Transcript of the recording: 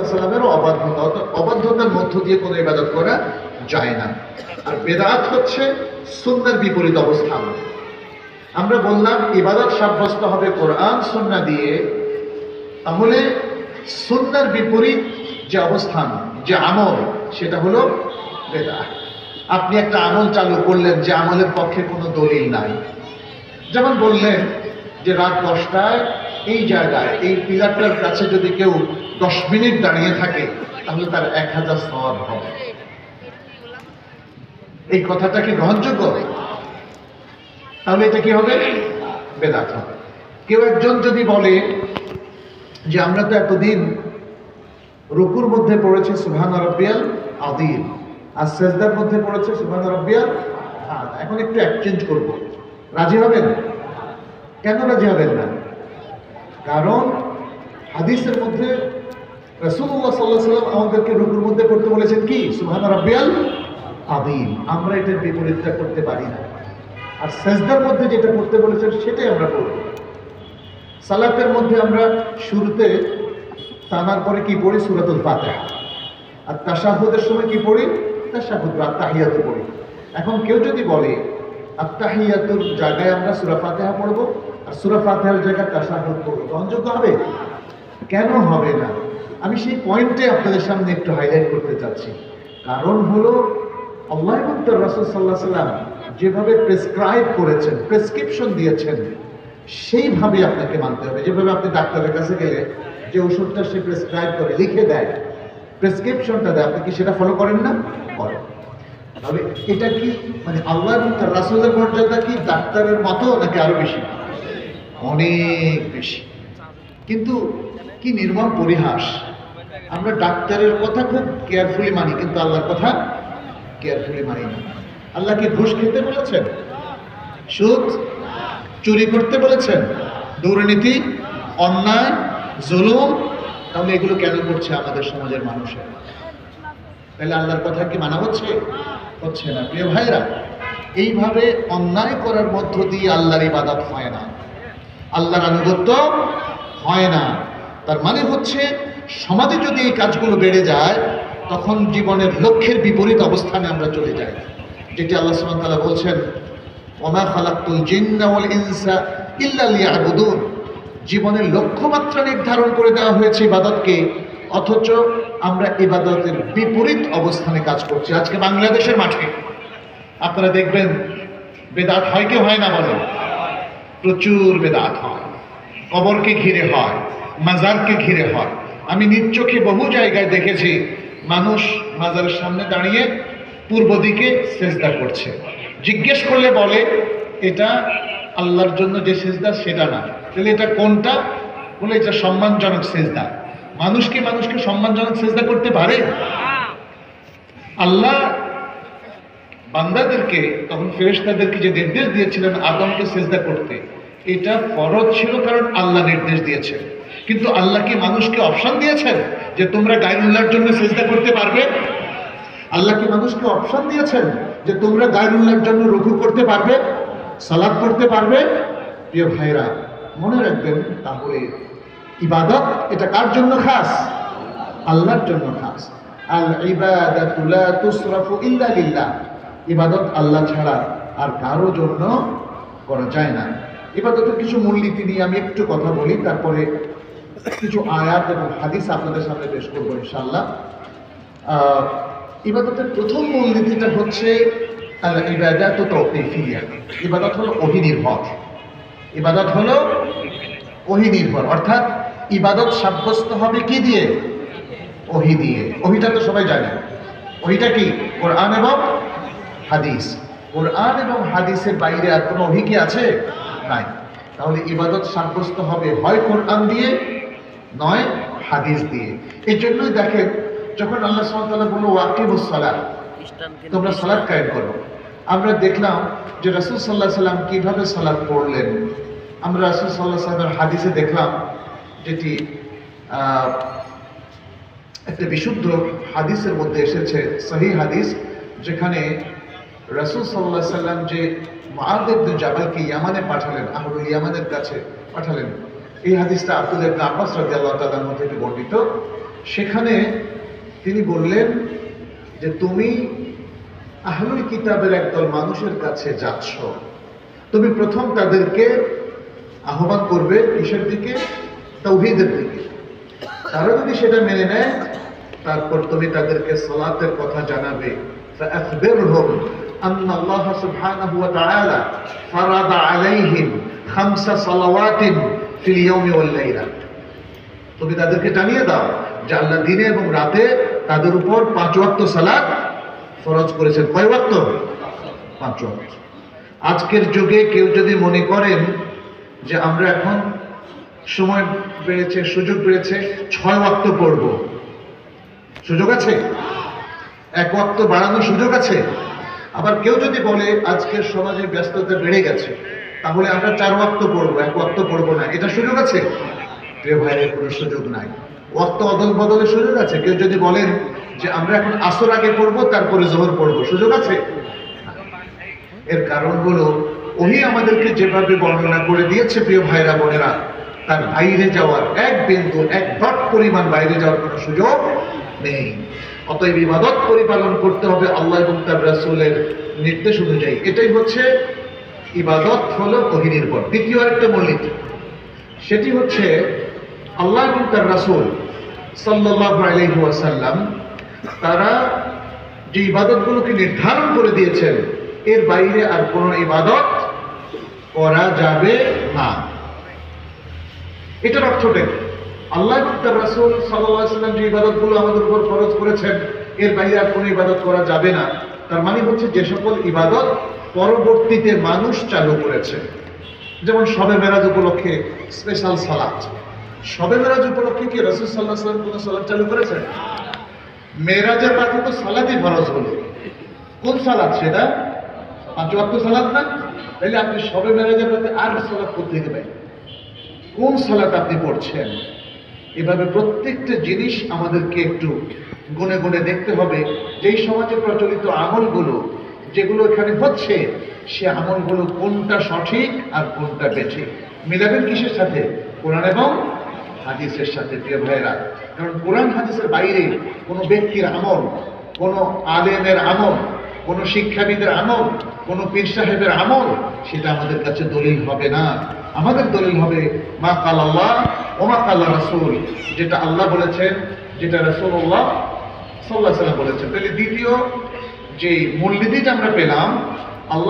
সাল্লাল্লাহু আলাইহি সাল্লামেরও অবাধ্যতা, অবাধ্যতার মধ্য দিয়ে কোনো ইবাদত করা যায় না। আর বেদাত হচ্ছে সুন্নাহর বিপরীত অবস্থান। আমরা বললাম ইবাদত সাব্যস্ত হবে কোরআন সুন্নাহ দিয়ে, তাহলে সুন্নাহর বিপরীত যে অবস্থান, যে আমল, সেটা হলো বেদাত। আপনি একটা আমল চালু করলেন যে আমলের পক্ষে কোনো দলিল নাই। যেমন বললেন যে রাত 10টায় এই জায়গায় এই পিলারটার কাছে যদি কেউ 10 মিনিট দাঁড়িয়ে থাকে তাহলে তার 1000 সওয়াব হবে। এই কথাটা কি গ্রহণযোগ্য? তাহলে এটা কি হবে? বেদাত হবে। কেউ একজন যদি বলে যে আমরা তো এতদিন রুকুর মধ্যে পড়েছি সুবহান রাব্বিয়াল আযীম, আর সিজদার মধ্যে পড়েছে সুবহান রাব্বিয়াল আ'লা, এখন একটু এক্সচেঞ্জ করব, রাজি হবেন? কেন রাজি হবেন না? কারণ হাদিসের মধ্যে রাসূলুল্লাহ সাল্লাল্লাহু আলাইহি ওয়াসাল্লাম আমাদেরকে রুকুর মধ্যে পড়তে বলেছেন কি? সুবহান রাব্বিয়াল আযীম। আমরা এটার বিপরীতটা করতে পারি না। আর সিজদার মধ্যে যেটা পড়তে বলেছেন সেটাই আমরা পড়ব। সালাতের মধ্যে আমরা শুরুতে তানার পরে কি পড়ি? সূরাতুল ফাতিহা। আর তাশাহুদের সময় কি পড়ি? তাশাহুদ বা তাহিয়াতু পড়ি। এখন কেউ যদি বলে আত্তাহিয়াতুর জায়গায় আমরা সূরা ফাতিহা পড়ব আর সূরা ফাতিহার জায়গায় তাশাহুদ পড়ব, গ্রহণযোগ্য হবে? কেন হবে না? আমি সেই পয়েন্টে আপনাদের সামনে একটু হাইলাইট করতে চাচ্ছি। কারণ হলো আল্লাহ এবং তার রাসূল সাল্লাল্লাহু আলাইহি ওয়াসাল্লাম যেভাবে প্রেসক্রাইব করেছেন, প্রেসক্রিপশন দিয়েছেন, সেইভাবে আপনাকে মানতে হবে। যেভাবে আপনি ডাক্তারের কাছে গেলে যে ওষুধটা সে প্রেসক্রাইব করে, লিখে দেয়, প্রেসক্রিপশনটা দেয়, আপনি কি সেটা ফলো করেন না? করেন। তবে এটা কি মানে আল্লাহ এবং তার রাসূলের মর্যাদা কি ডাক্তারের মতো নাকি আরো বেশি? অনেক বেশি। কিন্তু কি নির্মম পরিহাস, আমরা ডাক্তারের কথা খুব কেয়ারফুলি মানি কিন্তু আল্লাহর কথা কেয়ারফুলি মানি না। আল্লাহ কি ঘুষ খেতে বলেছেন? সুদ চুরি করতে বলেছেন? দুর্নীতি, অন্যায়, জুলুম? তাহলে এগুলো কেন করছে আমাদের সমাজের মানুষের? তাহলে আল্লাহর কথা কি মানা হচ্ছে? হচ্ছে না। প্রিয় ভাইরা, এইভাবে অন্যায় করার মধ্য দিয়ে আল্লাহর ইবাদত হয় না, আল্লাহর আনুগত্য হয় না। তার মানে হচ্ছে সমাজে যদি এই কাজগুলো বেড়ে যায় তখন জীবনের লক্ষ্যের বিপরীত অবস্থানে আমরা চলে যাই। যেটি আল্লাহ সুবহানাহু ওয়া তাআলা বলছেন, ওমা খালাকতুল জিন্না ওয়াল ইনসা ইল্লা লিয়াবুদুন। জীবনের লক্ষ্যমাত্রা নির্ধারণ করে দেওয়া হয়েছে ইবাদতকে, অথচ আমরা ইবাদতের বিপরীত অবস্থানে কাজ করছি। আজকে বাংলাদেশের মাঠে আপনারা দেখবেন বেদাত হয় কি হয় না বলেন? প্রচুর বেদাত হয়। কবরকে ঘিরে হয়, মাজারকে ঘিরে হয়। আমি নিজ চোখে বহু জায়গায় দেখেছি মানুষ মাজারের সামনে দাঁড়িয়ে পূর্ব দিকে সেজদা করছে। জিজ্ঞেস করলে বলে এটা আল্লাহর জন্য যে সেজদা সেটা না। তাহলে এটা কোনটা? বলে এটা সম্মানজনক সেজদা। মানুষ কি মানুষকে সম্মানজনক সেজদা করতে পারে? আল্লাহ বান্দাদেরকে তখন ফেরেশতাদেরকে যে নির্দেশ দিয়েছিলেন আদমকে সেজদা করতে, এটা ফরজ ছিল কারণ আল্লাহ নির্দেশ দিয়েছেন। কিন্তু আল্লাহ কি মানুষকে অপশন দিয়েছেন যে তোমরা গায়রুল্লাহর জন্য সেজদা করতে পারবে? আল্লাহ কি মানুষকে অপশন দিয়েছেন যে তোমরা গায়রুল্লাহর জন্য রুকু করতে পারবে, সালাত করতে পারবে? প্রিয় ভাইরা, মনে রাখবেন তাহলে ইবাদত এটা কার জন্য খাস? আল্লাহর জন্য খাস। আল ইবাদাতু লা তুসরাফু ইল্লা লিল্লাহ। ইবাদত আল্লাহ ছাড়া আর কারো জন্য করা যায় না। ইবাদতের কিছু মূলনীতি নিয়ে আমি একটু কথা বলি, তারপরে কিছু আয়াত এবং হাদিস আপনাদের সামনে পেশ করবো ইনশাআল্লাহ। ইবাদতের প্রথম মূলনীতিটা হচ্ছে আল ইবাদাতু তাওকীফিয়া। ইবাদত হলো ওহী নির্ভর। ইবাদত হলো ওহী নির্ভর, অর্থাৎ ইবাদত সাব্যস্ত হবে কি দিয়ে? ওহী দিয়ে। ওহীটা তো সবাই জানে। ওহীটা কি? কোরআন এবং হাদিস। কোরআন এবং হাদিসের বাইরে আর কোনো ওহী কি আছে? নাই। তাহলে ইবাদত সাব্যস্ত হবে হয় কোরআন দিয়ে, নয় হাদিস দিয়ে। এই জন্যই দেখেন যখন আল্লাহ সুবহানাহু ওয়া তাআলা বলল ওয়াকিমুস সালাত, তোমরা সালাত কায়েম করো, আমরা দেখলাম যে রাসূল সাল্লাল্লাহু আলাইহি ওয়াসাল্লাম কিভাবে সালাত পড়লেন। আমরা রাসূল সাল্লাল্লাহু আলাইহি ওয়াসাল্লামের হাদিসে দেখলাম, যেটি একটা বিশুদ্ধ হাদিসের মধ্যে এসেছে, সহিহ হাদিস, যেখানে রাসূল সাল্লাল্লাহু আলাইহি ওয়াসাল্লাম যে মুআয ইবনে জাবালকে ইয়ামানে পাঠালেন, আহলুল ইয়ামানের কাছে পাঠালেন। এই হাদিসটা আব্দুল্লাহ ইবনে আব্বাস রাদিয়াল্লাহু তাআলা থেকে বর্ণিত। সেখানে তিনি বললেন যে তুমি আহলুল কিতাবের একদল মানুষের কাছে যাচ্ছ, তুমি প্রথম তাদেরকে আহ্বান করবে কিসের দিকে? তাওহীদের দিকে। তারা যদি সেটা মেনে নেয়, তারপর তুমি তাদেরকে সালাতের কথা জানাবে। فأخبرهم أن الله سبحانه وتعالى فرض عليهم 5 صلوات في اليوم والليلة। তুমি তাদেরকে জানিয়ে দাও যে আল্লাহ দিনে এবং রাতে তাদের উপর 5 ওয়াক্ত সালাত ফরজ করেছেন। কয় ওয়াক্ত? 5 ওয়াক্ত। আজকের যুগে কেউ যদি মনে করেন যে আমরা এখন সময় বেড়েছে, সুযোগ বেড়েছে, 6 ওয়াক্ত পড়ব, সুযোগ আছে? 1 ওয়াক্ত বাড়ানোর সুযোগ আছে? আবার কেউ যদি বলে আজকের সমাজে ব্যস্ততা বেড়ে গেছে, তাহলে আমরা 4 ওয়াক্ত পড়বো, 1 ওয়াক্ত পড়বো না, এটা সুযোগ আছে? প্রিয় ভাইয়ের কোনো সুযোগ নাই। ওয়াক্ত অদল বদলের সুযোগ আছে? কেউ যদি বলেন যে আমরা এখন আসর আগে পড়বো তারপরে জোহর পড়বো, সুযোগ আছে? এর কারণ হলো ওহি আমাদেরকে যেভাবে বর্ণনা করে দিয়েছে প্রিয় ভাইরা বোনেরা, তার বাইরে যাওয়ার এক বিন্দু, এক ডট পরিমাণ বাইরে যাওয়ার কোনো সুযোগ নেই। অতএব ইবাদত পরিপালন করতে হবে আল্লাহ এবং তার রাসূলের নির্দেশ অনুযায়ী। এটাই হচ্ছে ইবাদত, হলো ওহী নির্ভর। দ্বিতীয় আরেকটা মূলনীতি, সেটি হচ্ছে আল্লাহ এবং তার রাসূল সাল্লাল্লাহু আলাইহি ওয়াসাল্লাম তারা যে ইবাদতগুলোকে নির্ধারণ করে দিয়েছেন, এর বাইরে আর কোনো ইবাদত করা যাবে না। এটার অর্থটা আল্লাহ এবং তার রাসূল সাল্লাল্লাহু আলাইহি ওয়াসাল্লাম যে ইবাদতগুলো আমাদের উপর ফরজ করেছেন, এর বাইরে আর কোনো ইবাদত করা যাবে না। তার মানে হচ্ছে যে সকল ইবাদত পরবর্তীতে মানুষ চালু করেছে, যেমন শবে মেরাজ উপলক্ষে স্পেশাল সালাত। শবে মেরাজ উপলক্ষে কি রাসূল সাল্লাল্লাহু আলাইহি ওয়াসাল্লাম কোনো সালাত চালু করেছেন? মেরাজের রাতে তো সালাতই ফরজ হলো। কোন সালাত সেটা? 5 ওয়াক্ত সালাত না? তাহলে আপনি শবে মেরাজের রাতে আর সালাত করতে গেলেন, কোন সালাত আপনি পড়ছেন? এভাবে প্রত্যেকটা জিনিস আমাদেরকে একটু গুনে গুনে দেখতে হবে। যেই সমাজে প্রচলিত আমলগুলো যেগুলো এখানে হচ্ছে, সে আমলগুলো কোনটা সঠিক আর কোনটা বেঠিক, মিলাবেন কিসের সাথে? কোরআন এবং হাদিসের সাথে। প্রিয় ভাইয়েরা, কারণ কোরআন হাদিসের বাইরে কোনো ব্যক্তির আমল, কোনো আলেমের আমল, কোনো শিক্ষাবিদের আমল, কোনো পীর সাহেবের আমল, সেটা আমাদের কাছে দলিল হবে না। আমাদের দলিল হবে মা কাল আল্লাহ ও মা কাল রাসূল, যেটা আল্লাহ বলেছেন, যেটা রাসূলুল্লাহ সাল্লাল্লাহু আলাইহি ওয়াসাল্লাম বলেছেন। তাহলে দ্বিতীয় যে মূলনীতিটা আমরা পেলাম, আল্লাহ